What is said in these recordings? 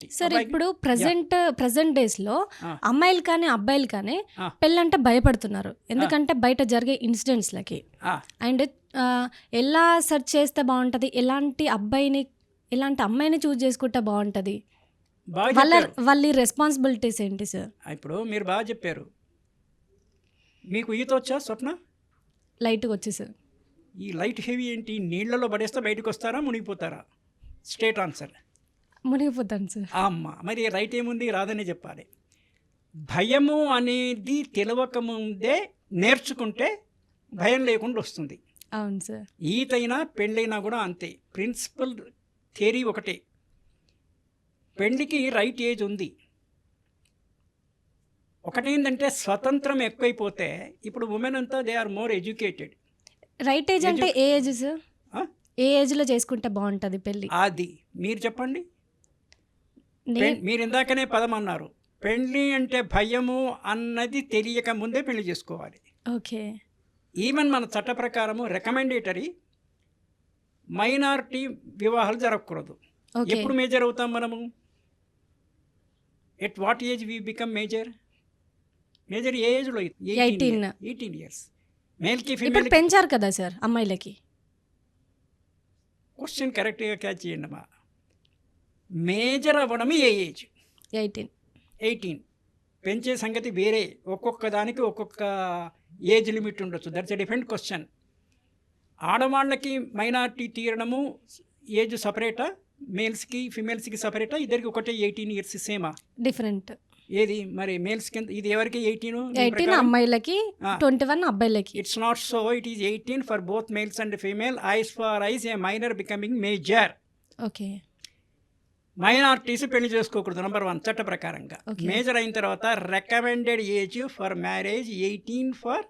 Sir అబ్బాయికి ఇప్పుడు yeah present డేస్‌లో ఆ, అమ్మాయిలు కానీ, అబ్బాయిలు కానీ ఆ, పెళ్ళంటే భయపడుతున్నారు. ఆ, ఎందుకంటే బయట జరిగే ఇన్సిడెంట్స్‌లకి. ఆ. అండ్ ఎలా సెర్చ్ చేస్తే బావుంటది? ఎలాంటి అమ్మాయిని చూజ్ చేసుకుంటే బావుంటది? బాగా వాళ్ళ చెప్పారు. వాళ్ళ రెస్పాన్సిబిలిటీస్ ఏంటి సార్? ఇప్పుడు మీరు బాగా చెప్పారు. మీకు ఈత వచ్చా స్వప్న? లైట్‌గా వచ్చి సార్. ఈ లైట్ హెవీ ఏంటి? నీళ్ళలో పడేస్తే బయటకు వస్తారా, మునిగిపోతారా? Straight answer. మునిగిపోతాను సార్. అమ్మ మరి రైట్ ఏముంది, రాదని చెప్పాలి. భయము అనేది తెలియకముందే నేర్చుకుంటే భయం లేకుండా వస్తుంది. అవును సార్. ఈతైనా పెళ్ళైనా కూడా అంతే. ప్రిన్సిపల్ థియరీ ఒకటే. పెళ్ళికి రైట్ ఏజ్ ఉంది. ఒకటేంటంటే స్వతంత్రం ఎక్కువైపోతే ఇప్పుడు ఉమెన్ అంతా they are more educated. Right age అంటే ఏ ఏజ్ సార్? ఏ ఏజ్‌లో చేసుకుంటే బావుంటది పెళ్లి? అది మీరు చెప్పండి. నేను మీరు ఇందాకనే పదం అన్నారు. పెళ్ళి అంటే భయము అన్నది తెలియక ముందే పెళ్లి చేసుకోవాలి. ఓకే. ఈవెన్ మన చట్ట ప్రకారము రికమెండేటరీ మైనారిటీ వివాహాలు జరగకూడదు. ఓకే. ఎప్పుడు మేజర్ అవుతాం మనము? At what age we become major? Major ఏ ఏజ్లో? 18. 18 ఇయర్స్. మేల్కి ఇప్పుడు ఫీమేల్కి. పెంచారు కదా సార్ అమ్మాయిలకి. క్వశ్చన్ కరెక్ట్గా క్యాచ్ చేయండి అమ్మా. మేజర్ అవ్వడం ఏ ఏజ్? 18. 18. పెంచే సంగతి వేరే. ఒక్కొక్క దానికి ఒక్కొక్క ఏజ్ లిమిట్ ఉండొచ్చు. That's a different question. ఆడవాళ్ళకి మైనారిటీ తీరడము ఏజ్ సపరేటా? మేల్స్కి ఫిమేల్స్కి సపరేటా? ఇద్దరికి ఒకటే 18 ఇయర్స్ సేమా? డిఫరెంట్. ఏది మరి మేల్స్కి ఇది ఎవరికి 18? 18 అమ్మాయిలకి, 21 అబ్బాయిలకి. It's not so. It is 18 for both males and female. ఐస్ ఫర్ ఐస్ a minor becoming major. Okay. Minorities పెళ్లి చేసుకోకూడదు నంబర్ 1 చట్ట ప్రకారంగా. Okay. మేజర్ అయిన తర్వాత recommended age for marriage 18 for,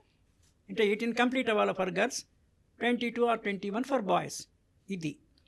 అంటే 18 కంప్లీట్ అవ్వాలి for girls, 22 or 21 for boys. ఇది